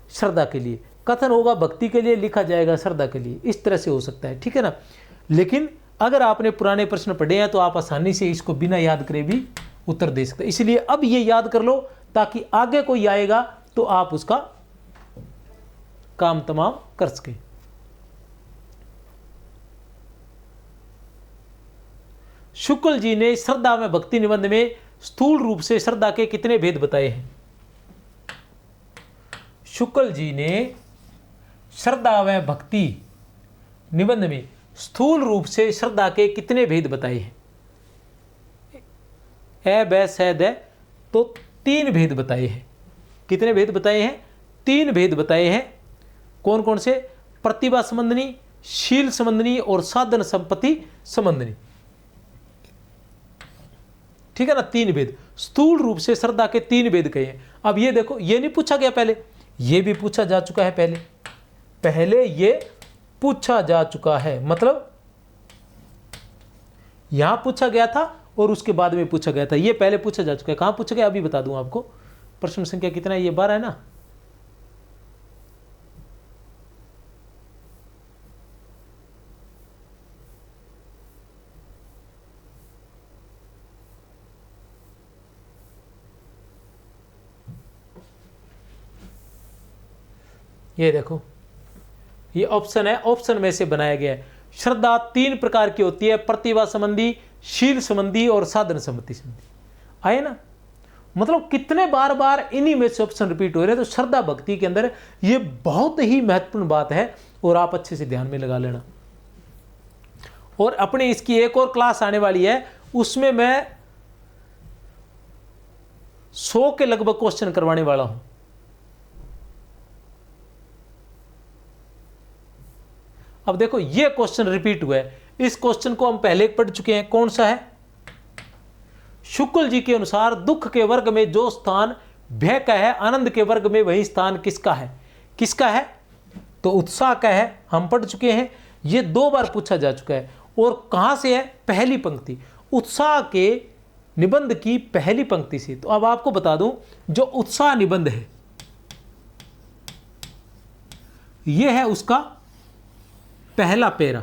श्रद्धा के लिए, कथन होगा भक्ति के लिए लिखा जाएगा श्रद्धा के लिए। इस तरह से हो सकता है, ठीक है ना। लेकिन अगर आपने पुराने प्रश्न पढ़े हैं तो आप आसानी से इसको बिना याद करे भी उत्तर दे सकते हैं। इसलिए अब ये याद कर लो ताकि आगे कोई आएगा तो आप उसका काम तमाम कर सके। शुक्ल जी ने श्रद्धा में भक्ति निबंध में स्थूल रूप से श्रद्धा के कितने भेद बताए हैं? शुक्ल जी ने श्रद्धा व भक्ति निबंध में स्थूल रूप से श्रद्धा के कितने भेद बताए हैं? ए बै से द, तो 3 भेद बताए हैं। कितने भेद बताए हैं? 3 भेद बताए हैं। कौन कौन से? प्रतिभा संबंधनी, शील संबंधनी और साधन संपत्ति संबंधनी, ठीक है ना। 3 भेद, स्थूल रूप से श्रद्धा के 3 भेद कहे हैं। अब ये देखो, ये नहीं पूछा गया पहले, ये भी पूछा जा चुका है पहले ये पूछा जा चुका है, मतलब यहां पूछा गया था और उसके बाद में पूछा गया था, ये पहले पूछा जा चुका है। कहां पूछा गया अभी बता दूं आपको। प्रश्न संख्या कितना है? ये 12 है ना। ये देखो, ये ऑप्शन है, ऑप्शन में से बनाया गया है। श्रद्धा 3 प्रकार की होती है, प्रतिभा संबंधी, शील संबंधी और साधन संबंधी संबंधी। आए ना, मतलब कितने बार बार इन्हीं में से ऑप्शन रिपीट हो रहे हैं। तो श्रद्धा भक्ति के अंदर ये बहुत ही महत्वपूर्ण बात है और आप अच्छे से ध्यान में लगा लेना। और अपने इसकी एक और क्लास आने वाली है, उसमें मैं 100 के लगभग क्वेश्चन करवाने वाला हूं। अब देखो, ये क्वेश्चन रिपीट हुआ है। इस क्वेश्चन को हम पहले पढ़ चुके हैं। कौन सा है? शुक्ल जी के अनुसार दुख के वर्ग में जो स्थान भय का है, आनंद के वर्ग में वही स्थान किसका है? किसका है? तो उत्साह का है। हम पढ़ चुके हैं, ये 2 बार पूछा जा चुका है। और कहां से है? पहली पंक्ति, उत्साह के निबंध की पहली पंक्ति से। तो अब आपको बता दूं, जो उत्साह निबंध है यह है उसका पहला पैरा,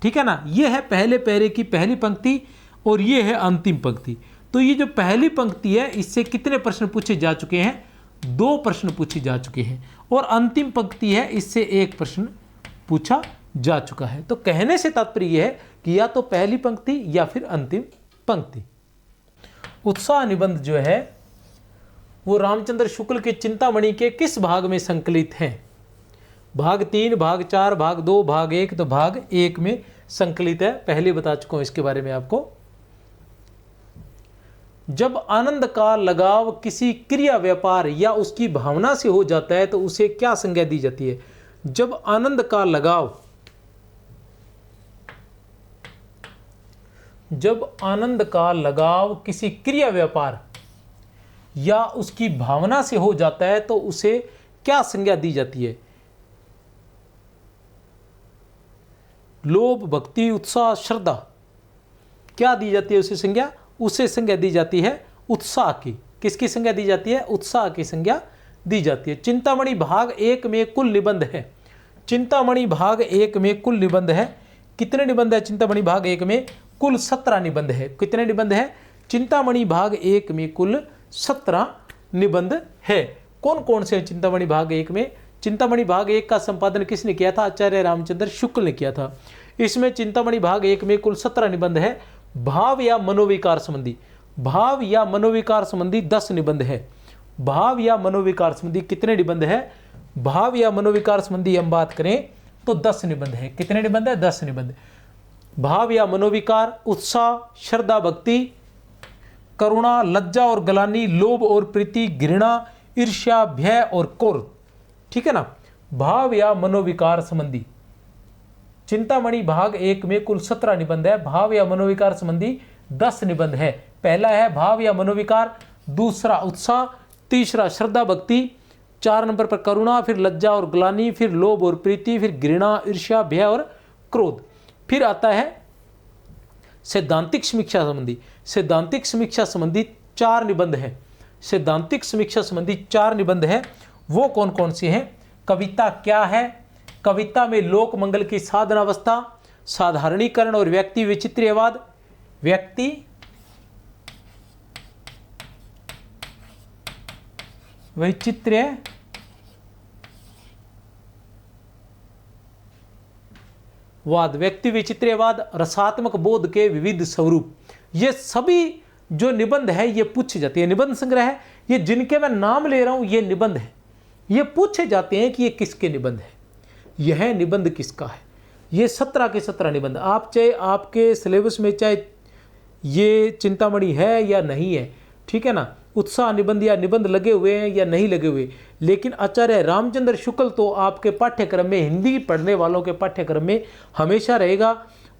ठीक है ना। ये है पहले पैरे की पहली पंक्ति और ये है अंतिम पंक्ति। तो ये जो पहली पंक्ति है, इससे कितने प्रश्न पूछे जा चुके हैं? 2 प्रश्न पूछे जा चुके हैं। और अंतिम पंक्ति है, इससे 1 प्रश्न पूछा जा चुका है। तो कहने से तात्पर्य यह है कि या तो पहली पंक्ति या फिर अंतिम पंक्ति। उत्साह निबंध जो है वो रामचंद्र शुक्ल के चिंतामणि के किस भाग में संकलित है? भाग 3, भाग 4, भाग 2, भाग 1। तो भाग 1 में संकलित है, पहले बता चुका हूं इसके बारे में आपको। जब आनंद का लगाव किसी क्रिया व्यापार या उसकी भावना से हो जाता है तो उसे क्या संज्ञा दी जाती है? जब आनंद का लगाव, जब आनंद का लगाव किसी क्रिया व्यापार या उसकी भावना से हो जाता है तो उसे क्या संज्ञा दी जाती है? लोभ, भक्ति, उत्साह, श्रद्धा, क्या दी जाती है उसे संज्ञा? उसे संज्ञा दी जाती है उत्साह की। किसकी संज्ञा दी जाती है? उत्साह की संज्ञा दी जाती है। चिंतामणि भाग 1 में कुल निबंध है। चिंतामणि भाग 1 में कुल निबंध है। कितने निबंध है चिंतामणि भाग 1 में? कुल 17 निबंध है। कितने निबंध है? चिंतामणि भाग 1 में कुल 17 निबंध है। कौन कौन से चिंतामणि भाग 1 में? चिंतामणि भाग 1 का संपादन किसने किया था? आचार्य रामचंद्र शुक्ल ने किया था। इसमें चिंतामणि भाग 1 में कुल 17 निबंध है। भाव या मनोविकार संबंधी, भाव या मनोविकार संबंधी 10 निबंध है। भाव या मनोविकार संबंधी कितने निबंध है? भाव या मनोविकार संबंधी हम बात करें तो 10 निबंध है। कितने निबंध है? 10 निबंध। भाव या मनोविकार, उत्साह, श्रद्धा, भक्ति, करुणा, लज्जा और गलानी, लोभ और प्रीति, घृणा, ईर्ष्या, भय और क्रोध। ठीक है ना? भाव या मनोविकार संबंधी चिंतामणि भाग 1 में कुल 17 निबंध है। भाव या मनोविकार संबंधी 10 निबंध है। पहला है भाव या मनोविकार, दूसरा उत्साह, तीसरा श्रद्धा भक्ति, 4 नंबर पर करुणा, फिर लज्जा और ग्लानि, फिर लोभ और प्रीति, फिर घृणा, ईर्ष्या, भय और क्रोध। फिर आता है सैद्धांतिक समीक्षा संबंधी। सैद्धांतिक समीक्षा संबंधी 4 निबंध है। सैद्धांतिक समीक्षा संबंधी 4 निबंध है। वो कौन कौन से हैं? कविता क्या है, कविता में लोक मंगल की साधनावस्था, साधारणीकरण और व्यक्ति विचित्रीयवाद, व्यक्ति वैचित्र्यवाद, व्यक्ति विचित्रीयवाद, रसात्मक बोध के विविध स्वरूप। ये सभी जो निबंध है ये पूछे जाते हैं। निबंध संग्रह है ये, जिनके मैं नाम ले रहा हूं ये निबंध है। ये पूछे जाते हैं कि ये किसके निबंध है, यह निबंध किसका है। ये 17 के 17 निबंध। आप चाहे आपके सिलेबस में चाहे ये चिंतामणि है या नहीं है, ठीक है ना, उत्साह निबंध या निबंध लगे हुए हैं या नहीं लगे हुए, लेकिन आचार्य रामचंद्र शुक्ल तो आपके पाठ्यक्रम में, हिंदी पढ़ने वालों के पाठ्यक्रम में हमेशा रहेगा।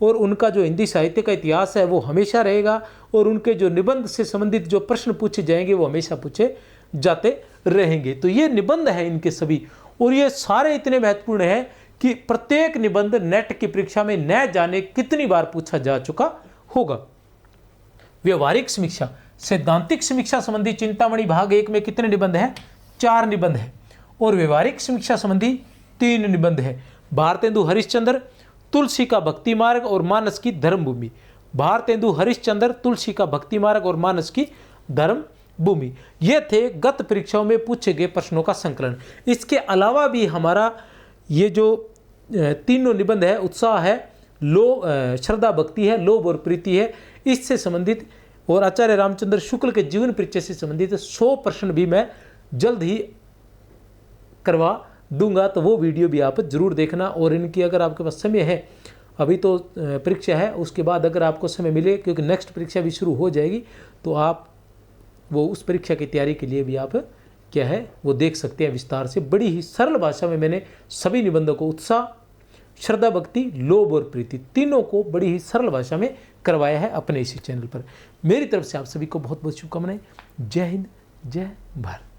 और उनका जो हिंदी साहित्य का इतिहास है वो हमेशा रहेगा। और उनके जो निबंध से संबंधित जो प्रश्न पूछे जाएंगे वो हमेशा पूछे जाते रहेंगे। तो ये निबंध है इनके सभी, और ये सारे इतने महत्वपूर्ण हैं कि प्रत्येक निबंध नेट की परीक्षा में न जाने कितनी बार पूछा जा चुका होगा। व्यवहारिक समीक्षा, सैद्धांतिक समीक्षा संबंधी चिंतामणि भाग 1 में कितने निबंध हैं? 4 निबंध है। और व्यवहारिक समीक्षा संबंधी 3 निबंध है। भारतेंदु हरिश्चंद्र, तुलसी का भक्ति मार्ग और मानस की धर्मभूमि। भारतेंदु हरिश्चंद्र, तुलसी का भक्ति मार्ग और मानस की धर्मभूमि, ये थे गत परीक्षाओं में पूछे गए प्रश्नों का संकलन। इसके अलावा भी हमारा ये जो तीनों निबंध है, उत्साह है, श्रद्धा भक्ति है, लोभ और प्रीति है, इससे संबंधित और आचार्य रामचंद्र शुक्ल के जीवन परिचय से संबंधित 100 प्रश्न भी मैं जल्द ही करवा दूंगा। तो वो वीडियो भी आप जरूर देखना। और इनकी अगर आपके पास समय है, अभी तो परीक्षा है, उसके बाद अगर आपको समय मिले, क्योंकि नेक्स्ट परीक्षा भी शुरू हो जाएगी, तो आप वो उस परीक्षा की तैयारी के लिए भी आप क्या है वो देख सकते हैं विस्तार से। बड़ी ही सरल भाषा में मैंने सभी निबंधों को, उत्साह, श्रद्धा भक्ति, लोभ और प्रीति, तीनों को बड़ी ही सरल भाषा में करवाया है अपने इसी चैनल पर। मेरी तरफ से आप सभी को बहुत बहुत शुभकामनाएं। जय हिंद, जय भारत।